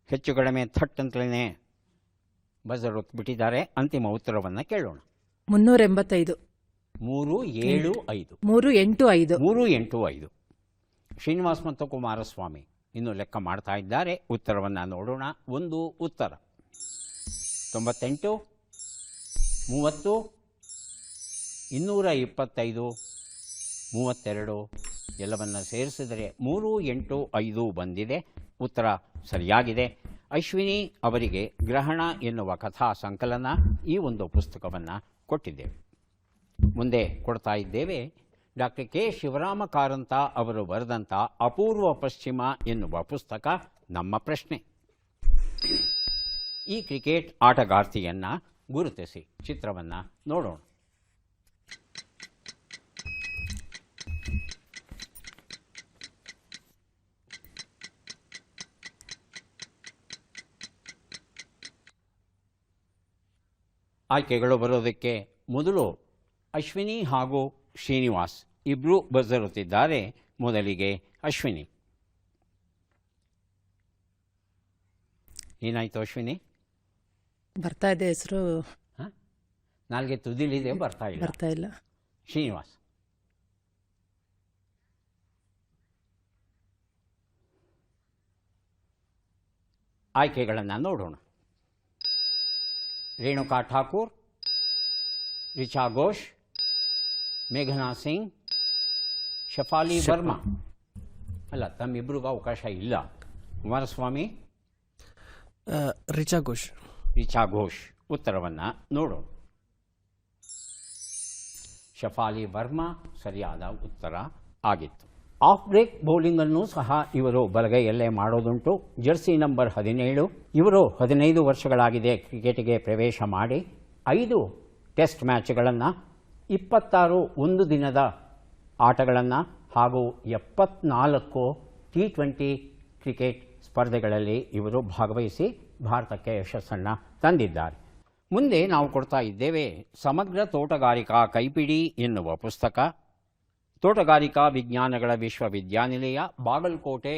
ಹೆಚ್ಚು ಕಡಿಮೆ ಥಟ್ ಅಂತಲೇ ಬಜರ್ ಒತ್ಬಿಟ್ಟಿದ್ದಾರೆ. ಅಂತಿಮ ಉತ್ತರವನ್ನು ಕೇಳೋಣ. 385. 375. 385. 385. ಶ್ರೀನಿವಾಸ್ ಮತ್ತು ಕುಮಾರಸ್ವಾಮಿ ಇನ್ನು ಲೆಕ್ಕ ಮಾಡ್ತಾ ಇದ್ದಾರೆ. ಉತ್ತರವನ್ನು ನೋಡೋಣ. ಒಂದು ಉತ್ತರ 98, 30, 225, 32 ಎಲ್ಲವನ್ನು ಸೇರಿಸಿದರೆ 3, 8, 5 ಬಂದಿದೆ. ಉತ್ತರ ಸರಿಯಾಗಿದೆ. ಅಶ್ವಿನಿ ಅವರಿಗೆ ಗ್ರಹಣ ಎನ್ನುವ ಕಥಾ ಸಂಕಲನ ಈ ಒಂದು ಪುಸ್ತಕವನ್ನು ಕೊಟ್ಟಿದ್ದೇವೆ. ಮುಂದೆ ಕೊಡ್ತಾ ಇದ್ದೇವೆ ಡಾಕ್ಟರ್ ಕೆ ಶಿವರಾಮ ಕಾರಂತ ಅವರು ಬರೆದಂಥ ಅಪೂರ್ವ ಪಶ್ಚಿಮ ಎನ್ನುವ ಪುಸ್ತಕ. ನಮ್ಮ ಪ್ರಶ್ನೆ: ಈ ಕ್ರಿಕೆಟ್ ಆಟಗಾರ್ತಿಯನ್ನು ಗುರುತಿಸಿ. ಚಿತ್ರವನ್ನು ನೋಡೋಣ. ಆಯ್ಕೆಗಳು ಬರೋದಕ್ಕೆ ಮೊದಲು ಅಶ್ವಿನಿ ಹಾಗೂ ಶ್ರೀನಿವಾಸ್ ಇಬ್ಬರು ಬರೆದಿರುತ್ತಿದ್ದಾರೆ. ಮೊದಲಿಗೆ ಅಶ್ವಿನಿ. ಏನಾಯಿತು ಅಶ್ವಿನಿ? ಬರ್ತಾ ಇದೆ ಹೆಸರು, ನಾಲ್ಗೆ ತುದಿಲಿದೆ, ಬರ್ತಾ ಇಲ್ಲ. ಶ್ರೀನಿವಾಸ್. ಆಯ್ಕೆಗಳನ್ನು ನೋಡೋಣ. ರೇಣುಕಾ ಠಾಕೂರ್, ರಿಚಾ ಘೋಷ್, ಮೇಘನಾ ಸಿಂಗ್, ಶಫಾಲಿ ವರ್ಮಾ. ಅಲ್ಲ, ತಮ್ಮಿಬ್ಬರಿಗೂ ಅವಕಾಶ ಇಲ್ಲ. ಕುಮಾರಸ್ವಾಮಿ, ರಿಚಾ ಘೋಷ್. ರಿಚಾ ಘೋಷ್. ಉತ್ತರವನ್ನು ನೋಡೋಣ. ಶಫಾಲಿ ವರ್ಮಾ ಸರಿಯಾದ ಉತ್ತರ ಆಗಿತ್ತು. ಆಫ್ ಬ್ರೇಕ್ ಬೌಲಿಂಗನ್ನು ಸಹ ಇವರು ಬಲಗೈಯಲ್ಲೇ ಮಾಡೋದುಂಟು. Jersey number 17. ಇವರು 15 ವರ್ಷಗಳಾಗಿದೆ ಕ್ರಿಕೆಟಿಗೆ ಪ್ರವೇಶ ಮಾಡಿ. 5 ಟೆಸ್ಟ್ ಮ್ಯಾಚ್ಗಳನ್ನು, 26 ಒಂದು ದಿನದ ಆಟಗಳನ್ನು ಹಾಗೂ 74 T20 ಕ್ರಿಕೆಟ್ ಸ್ಪರ್ಧೆಗಳಲ್ಲಿ ಇವರು ಭಾಗವಹಿಸಿ ಭಾರತಕ್ಕೆ ಯಶಸ್ಸನ್ನು ತಂದಿದ್ದಾರೆ. ಮುಂದೆ ನಾವು ಕೊಡ್ತಾ ಇದ್ದೇವೆ ಸಮಗ್ರ ತೋಟಗಾರಿಕಾ ಕೈಪಿಡಿ ಎನ್ನುವ ಪುಸ್ತಕ. ತೋಟಗಾರಿಕಾ ವಿಜ್ಞಾನಗಳ ವಿಶ್ವವಿದ್ಯಾನಿಲಯ ಬಾಗಲಕೋಟೆ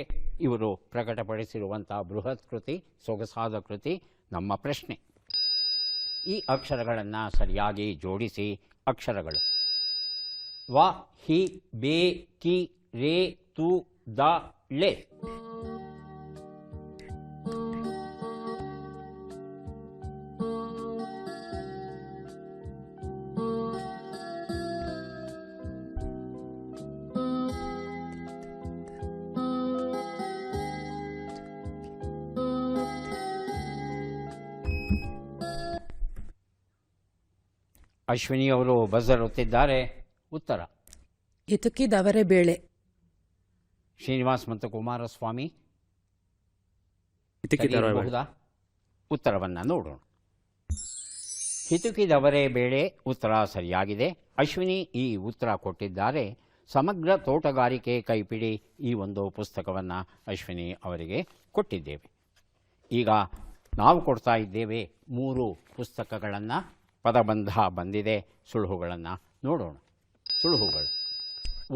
ಇವರು ಪ್ರಕಟಪಡಿಸಿರುವಂಥ ಬೃಹತ್ ಕೃತಿ, ಸೊಗಸಾದ ಕೃತಿ. ನಮ್ಮ ಪ್ರಶ್ನೆ: ಈ ಅಕ್ಷರಗಳನ್ನು ಸರಿಯಾಗಿ ಜೋಡಿಸಿ. ಅಕ್ಷರಗಳು: ವ, ಹಿ, ಬೇ, ಕಿ, ರೇ, ತು, ದ, ಳೆ. ಅಶ್ವಿನಿ ಅವರು ಬಜರ್ ಒತ್ತಿದ್ದಾರೆ. ಉತ್ತರ: ಇತುಕಿದವರೆ ಬೇಳೆ. ಶ್ರೀನಿವಾಸ್ ಮತ್ತು ಕುಮಾರಸ್ವಾಮಿ ಹಿತುಕಿದವರೆ. ಉತ್ತರವನ್ನು ನೋಡೋಣ. ಹಿತುಕಿದವರೇ ಬೇಳೆ ಉತ್ತರ ಸರಿಯಾಗಿದೆ. ಅಶ್ವಿನಿ ಈ ಉತ್ತರ ಕೊಟ್ಟಿದ್ದಾರೆ. ಸಮಗ್ರ ತೋಟಗಾರಿಕೆ ಕೈಪಿಡಿ ಈ ಒಂದು ಪುಸ್ತಕವನ್ನು ಅಶ್ವಿನಿ ಅವರಿಗೆ ಕೊಟ್ಟಿದ್ದೇವೆ. ಈಗ ನಾವು ಕೊಡ್ತಾ ಇದ್ದೇವೆ 3 ಪುಸ್ತಕಗಳನ್ನು. ಪದಬಂಧ ಬಂದಿದೆ. ಸುಳುಹುಗಳನ್ನು ನೋಡೋಣ. ಸುಳುಹುಗಳು: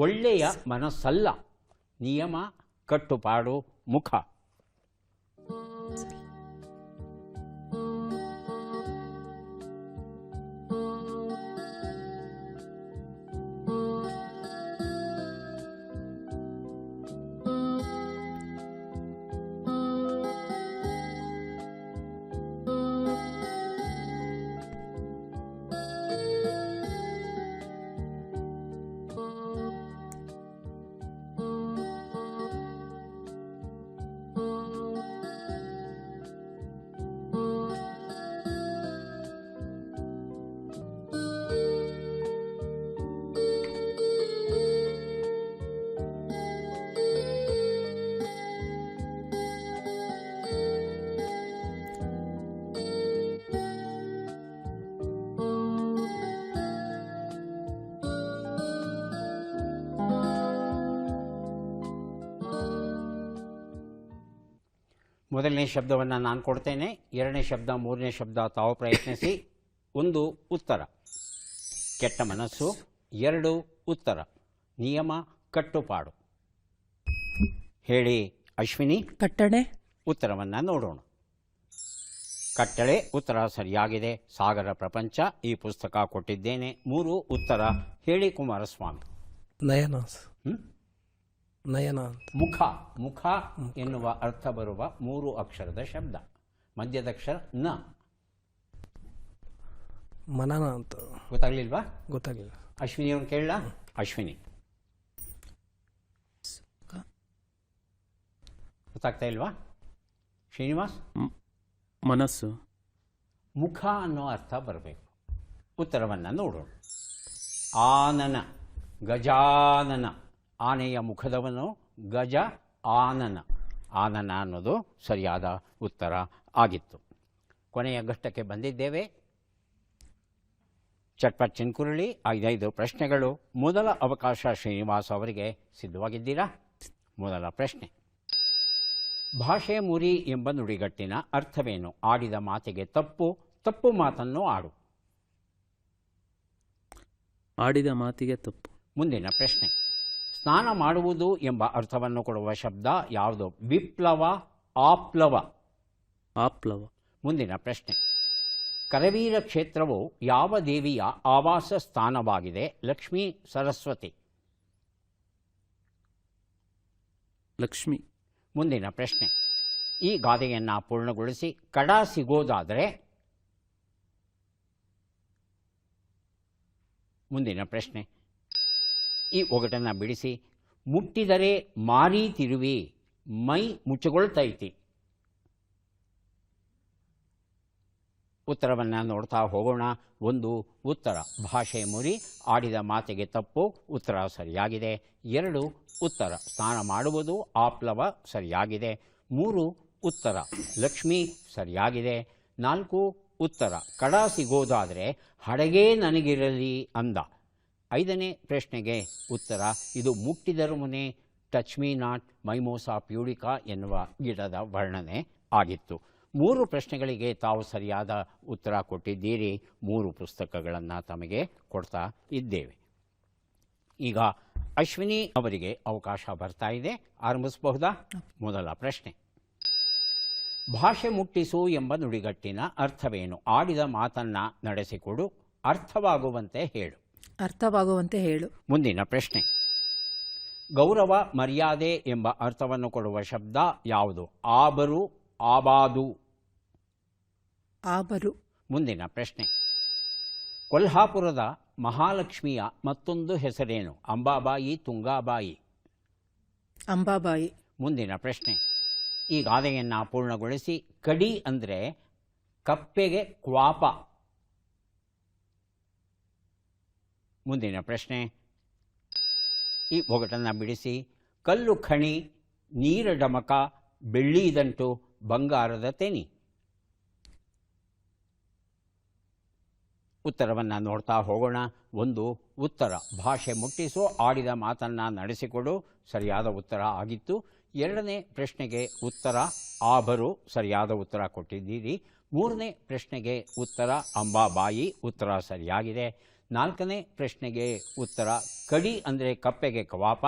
ಒಳ್ಳೆಯ ಮನಸ್ಸಲ್ಲ, ನಿಯಮ, ಕಟ್ಟುಪಾಡು, ಮುಖ. ಮೊದಲನೇ ಶಬ್ದವನ್ನು ನಾನು ಕೊಡ್ತೇನೆ. 2ನೇ ಶಬ್ದ, 3ನೇ ಶಬ್ದ ತಾವು ಪ್ರಯತ್ನಿಸಿ. 1 ಉತ್ತರ ಕೆಟ್ಟ ಮನಸ್ಸು. 2 ಉತ್ತರ ನಿಯಮ, ಕಟ್ಟುಪಾಡು. ಹೇಳಿ ಅಶ್ವಿನಿ. ಕಟ್ಟಣೆ. ಉತ್ತರವನ್ನು ನೋಡೋಣ. ಕಟ್ಟಳೆ ಉತ್ತರ ಸರಿಯಾಗಿದೆ. ಸಾಗರ ಪ್ರಪಂಚ ಈ ಪುಸ್ತಕ ಕೊಟ್ಟಿದ್ದೇನೆ. 3 ಉತ್ತರ. ಹೇಳಿ ಕುಮಾರಸ್ವಾಮಿ. ನಯನ. ನಯನ ಅಂತ. ಮುಖ. ಮುಖ ಎನ್ನುವ ಅರ್ಥ ಬರುವ 3 ಅಕ್ಷರದ ಶಬ್ದ. ಮಧ್ಯದಕ್ಷರ ನ. ಮನನ ಅಂತ. ಗೊತ್ತಾಗ್ಲಿಲ್ವಾ? ಗೊತ್ತಾಗಲಿಲ್ಲ. ಅಶ್ವಿನಿ ಅವ್ರನ್ನ ಕೇಳಲ್ಲ. ಅಶ್ವಿನಿ ಗೊತ್ತಾಗ್ತಾ ಇಲ್ವಾ? ಶ್ರೀನಿವಾಸ್. ಮನಸ್ಸು. ಮುಖ ಅನ್ನೋ ಅರ್ಥ ಬರಬೇಕು. ಉತ್ತರವನ್ನು ನೋಡೋಣ. ಆನನ. ಗಜಾನನ. ಆನೆಯ ಮುಖದವನು ಗಜ ಆನನ. ಆನನ ಅನ್ನೋದು ಸರಿಯಾದ ಉತ್ತರ ಆಗಿತ್ತು. ಕೊನೆಯ ಘಟ್ಟಕ್ಕೆ ಬಂದಿದ್ದೇವೆ. ಚಟ್ಪಟ್ ಚಿನ್ಕುರುಳಿ 5 ಪ್ರಶ್ನೆಗಳು. ಮೊದಲ ಅವಕಾಶ ಶ್ರೀನಿವಾಸ್ ಅವರಿಗೆ. ಸಿದ್ಧವಾಗಿದ್ದೀರಾ? ಮೊದಲ ಪ್ರಶ್ನೆ. ಭಾಷೆ ಮುರಿ ಎಂಬ ನುಡಿಗಟ್ಟಿನ ಅರ್ಥವೇನು? ಆಡಿದ ಮಾತಿಗೆ ತಪ್ಪು, ತಪ್ಪು ಮಾತನ್ನು ಆಡು. ಆಡಿದ ಮಾತಿಗೆ ತಪ್ಪು. ಮುಂದಿನ ಪ್ರಶ್ನೆ. ಸ್ನಾನ ಮಾಡುವುದು ಎಂಬ ಅರ್ಥವನ್ನು ಕೊಡುವ ಶಬ್ದ ಯಾವುದು? ವಿಪ್ಲವ, ಆಪ್ಲವ. ಆಪ್ಲವ. ಮುಂದಿನ ಪ್ರಶ್ನೆ. ಕರವೀರ ಕ್ಷೇತ್ರವು ಯಾವ ದೇವಿಯ ಆವಾಸ ಸ್ಥಾನವಾಗಿದೆ? ಲಕ್ಷ್ಮೀ, ಸರಸ್ವತಿ. ಲಕ್ಷ್ಮಿ. ಮುಂದಿನ ಪ್ರಶ್ನೆ. ಈ ಗಾದೆಯನ್ನು ಪೂರ್ಣಗೊಳಿಸಿ. ಕಡ ಸಿಗೋದಾದರೆ. ಮುಂದಿನ ಪ್ರಶ್ನೆ. ಈ ಒಗಟನ್ನು ಬಿಡಿಸಿ. ಮುಟ್ಟಿದರೆ ಮಾರಿ ತಿರುವಿ ಮೈ ಮುಚ್ಚಗೊಳ್ತೈತಿ. ಉತ್ತರವನ್ನು ನೋಡ್ತಾ ಹೋಗೋಣ. 1 ಉತ್ತರ ಭಾಷೆ ಮುರಿ, ಆಡಿದ ಮಾತಿಗೆ ತಪ್ಪು, ಉತ್ತರ ಸರಿಯಾಗಿದೆ. 2 ಉತ್ತರ ಸ್ನಾನ ಮಾಡುವುದು, ಆಪ್ಲವ ಸರಿಯಾಗಿದೆ. 3 ಉತ್ತರ ಲಕ್ಷ್ಮಿ ಸರಿಯಾಗಿದೆ. 4 ಉತ್ತರ ಕಡ ಸಿಗೋದಾದರೆ ಹಡಗೇ ನನಗಿರಲಿ ಅಂದ. 5ನೇ ಪ್ರಶ್ನೆಗೆ ಉತ್ತರ ಇದು ಮುಟ್ಟಿದರು ಮುನೆ, ಟಚ್ ಮೀ ನಾಟ್, ಮೈಮೋಸಾ ಪ್ಯೂಡಿಕಾ ಎನ್ನುವ ಗಿಡದ ವರ್ಣನೆ ಆಗಿತ್ತು. 3 ಪ್ರಶ್ನೆಗಳಿಗೆ ತಾವು ಸರಿಯಾದ ಉತ್ತರ ಕೊಟ್ಟಿದ್ದೀರಿ. 3 ಪುಸ್ತಕಗಳನ್ನು ತಮಗೆ ಕೊಡ್ತಾ ಇದ್ದೇವೆ. ಈಗ ಅಶ್ವಿನಿ ಅವರಿಗೆ ಅವಕಾಶ ಬರ್ತಾ ಇದೆ. ಆರಂಭಿಸಬಹುದಾ? ಮೊದಲ ಪ್ರಶ್ನೆ. ಭಾಷೆ ಮುಟ್ಟಿಸು ಎಂಬ ನುಡಿಗಟ್ಟಿನ ಅರ್ಥವೇನು? ಆಡಿದ ಮಾತನ್ನು ನಡೆಸಿಕೊಡು, ಅರ್ಥವಾಗುವಂತೆ ಹೇಳು. ಅರ್ಥವಾಗುವಂತೆ ಹೇಳು. ಮುಂದಿನ ಪ್ರಶ್ನೆ. ಗೌರವ, ಮರ್ಯಾದೆ ಎಂಬ ಅರ್ಥವನ್ನು ಕೊಡುವ ಶಬ್ದ ಯಾವುದು? ಆಬರು, ಆಬಾದು. ಆಬರು. ಮುಂದಿನ ಪ್ರಶ್ನೆ. ಕೊಲ್ಹಾಪುರದ ಮಹಾಲಕ್ಷ್ಮಿಯ ಮತ್ತೊಂದು ಹೆಸರೇನು? ಅಂಬಾಬಾಯಿ, ತುಂಗಾಬಾಯಿ. ಅಂಬಾಬಾಯಿ. ಮುಂದಿನ ಪ್ರಶ್ನೆ. ಈ ಗಾದೆಯನ್ನು ಪೂರ್ಣಗೊಳಿಸಿ. ಕಡಿ ಅಂದರೆ ಕಪ್ಪೆಗೆ ಕ್ವಾಪ. ಮುಂದಿನ ಪ್ರಶ್ನೆ. ಈ ಒಗಟನ್ನು ಬಿಡಿಸಿ. ಕಲ್ಲು ಖಣಿ, ನೀರ ಡಮಕ, ಬೆಳ್ಳಿದಂಟು, ಬಂಗಾರದ ತೆನಿ. ಉತ್ತರವನ್ನು ನೋಡ್ತಾ ಹೋಗೋಣ. 1 ಉತ್ತರ ಭಾಷೆ ಮುಟ್ಟಿಸು, ಆಡಿದ ಮಾತನ್ನು ನಡೆಸಿಕೊಡು ಸರಿಯಾದ ಉತ್ತರ ಆಗಿತ್ತು. 2ನೇ ಪ್ರಶ್ನೆಗೆ ಉತ್ತರ ಆಬರು ಸರಿಯಾದ ಉತ್ತರ ಕೊಟ್ಟಿದ್ದೀರಿ. 3ನೇ ಪ್ರಶ್ನೆಗೆ ಉತ್ತರ ಅಂಬಾಬಾಯಿ, ಉತ್ತರ ಸರಿಯಾಗಿದೆ. 4ನೇ ಪ್ರಶ್ನೆಗೆ ಉತ್ತರ ಕಡಿ ಅಂದರೆ ಕಪ್ಪೆಗೆ ಕ್ವಾಪ,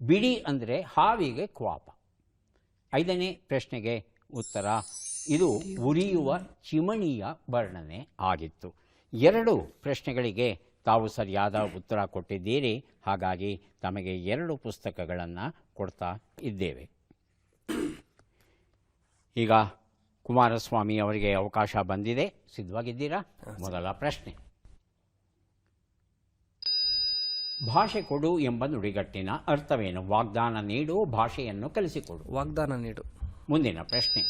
ಬಿಡಿ ಅಂದರೆ ಹಾವಿಗೆ ಕ್ವಾಪ. 5ನೇ ಪ್ರಶ್ನೆಗೆ ಉತ್ತರ ಇದು ಉರಿಯುವ ಚಿಮಣಿಯ ವರ್ಣನೆ ಆಗಿತ್ತು. 2 ಪ್ರಶ್ನೆಗಳಿಗೆ ತಾವು ಸರಿಯಾದ ಉತ್ತರ ಕೊಟ್ಟಿದ್ದೀರಿ. ಹಾಗಾಗಿ ತಮಗೆ 2 ಪುಸ್ತಕಗಳನ್ನು ಕೊಡ್ತಾ ಇದ್ದೇವೆ. ಈಗ ಕುಮಾರಸ್ವಾಮಿ ಅವರಿಗೆ ಅವಕಾಶ ಬಂದಿದೆ. ಸಿದ್ಧವಾಗಿದ್ದೀರಾ? ಮೊದಲ ಪ್ರಶ್ನೆ. ಭಾಷೆ ಕೊಡು ಎಂಬ ನುಡಿಗಟ್ಟಿನ ಅರ್ಥವೇನು? ವಾಗ್ದಾನ ನೀಡು, ಭಾಷೆಯನ್ನು ಕಲಿಸಿಕೊಡು. ವಾಗ್ದಾನ ನೀಡು. ಮುಂದಿನ ಪ್ರಶ್ನೆ.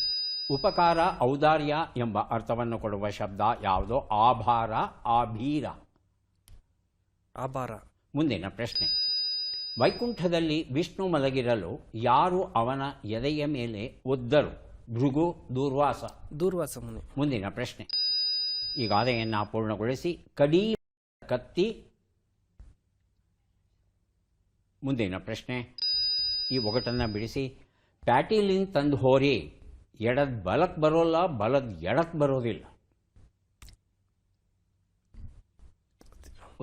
ಉಪಕಾರ, ಔದಾರ್ಯ ಎಂಬ ಅರ್ಥವನ್ನು ಕೊಡುವ ಶಬ್ದ ಯಾವುದು? ಆಭಾರ, ಆಭೀರ. ಆಭಾರ. ಮುಂದಿನ ಪ್ರಶ್ನೆ. ವೈಕುಂಠದಲ್ಲಿ ವಿಷ್ಣು ಮಲಗಿರಲು ಯಾರು ಅವನ ಎದೆಯ ಮೇಲೆ ಒದ್ದರು? ಭೃಗು, ದೂರ್ವಾಸ. ದೂರ್ವಾಸ ಮುನಿ. ಮುಂದಿನ ಪ್ರಶ್ನೆ. ಈ ಗಾದೆಯನ್ನು ಪೂರ್ಣಗೊಳಿಸಿ. ಕಡಿ, ಕತ್ತಿ. ಮುಂದಿನ ಪ್ರಶ್ನೆ. ಈ ಒಗಟನ್ನು ಬಿಡಿಸಿ. ಪ್ಯಾಟಿಲಿನ್ ತಂದು ಹೋರಿ, ಎಡದ್ ಬಲಕ್ಕೆ ಬರೋಲ್ಲ, ಬಲದ್ ಎಡಕ್ಕೆ ಬರೋದಿಲ್ಲ.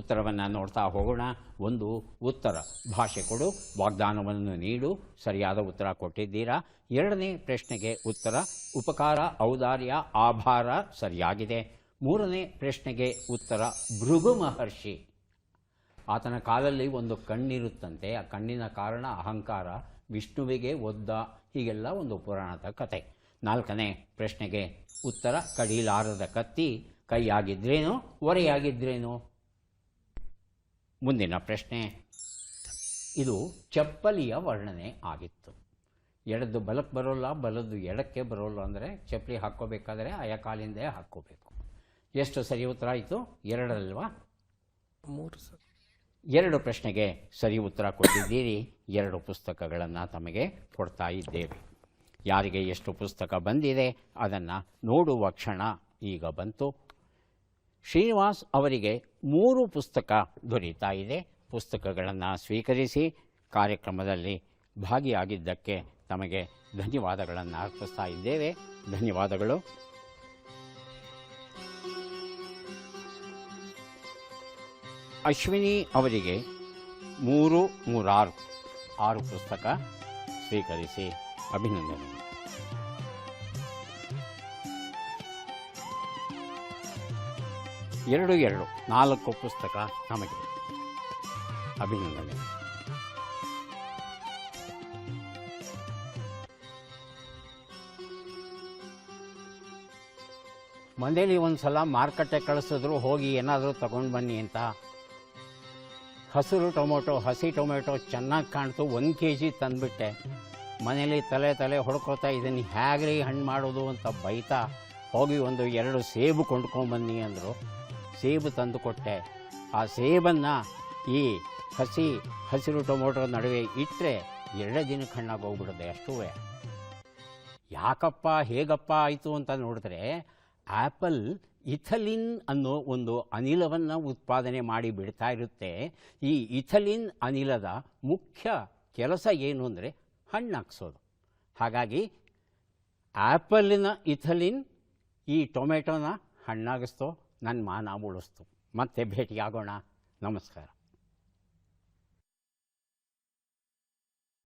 ಉತ್ತರವನ್ನು ನೋಡ್ತಾ ಹೋಗೋಣ. 1 ಉತ್ತರ ಭಾಷೆ ಕೊಡು, ವಾಗ್ದಾನವನ್ನು ನೀಡು ಸರಿಯಾದ ಉತ್ತರ ಕೊಟ್ಟಿದ್ದೀರಾ. 2ನೇ ಪ್ರಶ್ನೆಗೆ ಉತ್ತರ ಉಪಕಾರ, ಔದಾರ್ಯ, ಆಭಾರ ಸರಿಯಾಗಿದೆ. 3ನೇ ಪ್ರಶ್ನೆಗೆ ಉತ್ತರ ಭೃಗು ಮಹರ್ಷಿ. ಆತನ ಕಾಲಲ್ಲಿ ಒಂದು ಕಣ್ಣಿರುತ್ತಂತೆ, ಆ ಕಣ್ಣಿನ ಕಾರಣ ಅಹಂಕಾರ, ವಿಷ್ಣುವಿಗೆ ಒದ್ದ, ಹೀಗೆಲ್ಲ ಒಂದು ಪುರಾಣದ ಕತೆ. 4ನೇ ಪ್ರಶ್ನೆಗೆ ಉತ್ತರ: ಕಡಿಲಾರದ ಕತ್ತಿ ಕೈಯಾಗಿದ್ರೇನು, ಒರೆಯಾಗಿದ್ರೇನು? ಮುಂದಿನ ಪ್ರಶ್ನೆ, ಇದು ಚಪ್ಪಲಿಯ ವರ್ಣನೆ ಆಗಿತ್ತು. ಎಡದ್ದು ಬಲಕ್ಕೆ ಬರೋಲ್ಲ, ಬಲದ್ದು ಎಡಕ್ಕೆ ಬರೋಲ್ಲ. ಅಂದರೆ ಚಪ್ಪಲಿ ಹಾಕ್ಕೋಬೇಕಾದ್ರೆ ಆಯಾ ಕಾಲಿಂದೇ ಹಾಕ್ಕೋಬೇಕು. ಎಷ್ಟು ಸರಿ ಉತ್ತರ ಆಯಿತು? 2 ಅಲ್ವಾ? 3 ಸರ್. 2 ಪ್ರಶ್ನೆಗೆ ಸರಿ ಉತ್ತರ ಕೊಟ್ಟಿದ್ದೀರಿ. 2 ಪುಸ್ತಕಗಳನ್ನು ತಮಗೆ ಕೊಡ್ತಾ ಇದ್ದೇವೆ. ಯಾರಿಗೆ ಎಷ್ಟು ಪುಸ್ತಕ ಬಂದಿದೆ ಅದನ್ನು ನೋಡುವ ಕ್ಷಣ ಈಗ ಬಂತು. ಶ್ರೀನಿವಾಸ್ ಅವರಿಗೆ 3 ಪುಸ್ತಕ ದೊರೀತಾ ಇದೆ. ಪುಸ್ತಕಗಳನ್ನು ಸ್ವೀಕರಿಸಿ ಕಾರ್ಯಕ್ರಮದಲ್ಲಿ ಭಾಗಿಯಾಗಿದ್ದಕ್ಕೆ ತಮಗೆ ಧನ್ಯವಾದಗಳನ್ನು ಅರ್ಪಿಸ್ತಾ ಇದ್ದೇವೆ. ಧನ್ಯವಾದಗಳು. ಅಶ್ವಿನಿ ಅವರಿಗೆ 3, 3, 6 ಪುಸ್ತಕ ಸ್ವೀಕರಿಸಿ ಅಭಿನಂದನೆ. ಎರಡು 4 ಪುಸ್ತಕ ನಮಗೆ ಅಭಿನಂದನೆ. ಮನೇಲಿ ಒಂದು ಸಲ ಮಾರ್ಕೆಟ್ಗೆ ಕಳಿಸಿದ್ರು, ಹೋಗಿ ಏನಾದರೂ ತಗೊಂಡು ಬನ್ನಿ ಅಂತ. ಹಸಿರು ಟೊಮೊಟೊ, ಹಸಿ ಟೊಮೆಟೊ ಚೆನ್ನಾಗಿ ಕಾಣ್ತು, 1 kg ತಂದುಬಿಟ್ಟೆ. ಮನೇಲಿ ತಲೆ ಹೊಡ್ಕೋತಾ ಇದನ್ನು ಹೇಗ್ರಿ ಹಣ್ಣು ಮಾಡೋದು ಅಂತ ಬೈತಾ ಹೋಗಿ 1-2 ಸೇಬು ಕೊಂಡ್ಕೊಂಬನ್ನಿ ಅಂದರು. ಸೇಬು ತಂದು ಕೊಟ್ಟೆ. ಆ ಸೇಬನ್ನು ಈ ಹಸಿರು ಟೊಮೊಟೊ ನಡುವೆ ಇಟ್ಟರೆ 2 ದಿನಕ್ಕೆ ಹಣ್ಣಾಗಿ ಹೋಗ್ಬಿಡುತ್ತೆ ಅಷ್ಟೂ. ಯಾಕಪ್ಪ ಹೇಗಪ್ಪ ಆಯಿತು ಅಂತ ನೋಡಿದ್ರೆ, ಆ್ಯಪಲ್ ಇಥಲಿನ್ ಅನ್ನೋ ಒಂದು ಅನಿಲವನ್ನು ಉತ್ಪಾದನೆ ಮಾಡಿ ಬಿಡ್ತಾ ಇರುತ್ತೆ. ಈ ಇಥಲಿನ್ ಅನಿಲದ ಮುಖ್ಯ ಕೆಲಸ ಏನು ಅಂದರೆ ಹಣ್ಣಾಕ್ಸೋದು. ಹಾಗಾಗಿ ಆ್ಯಪಲಿನ ಇಥಲಿನ್ ಈ ಟೊಮೆಟೊನ ಹಣ್ಣಾಗಿಸ್ತೋ, ನನ್ನ ಮಾನ ಉಳಿಸ್ತು. ಮತ್ತೆ ಭೇಟಿಯಾಗೋಣ. ನಮಸ್ಕಾರ.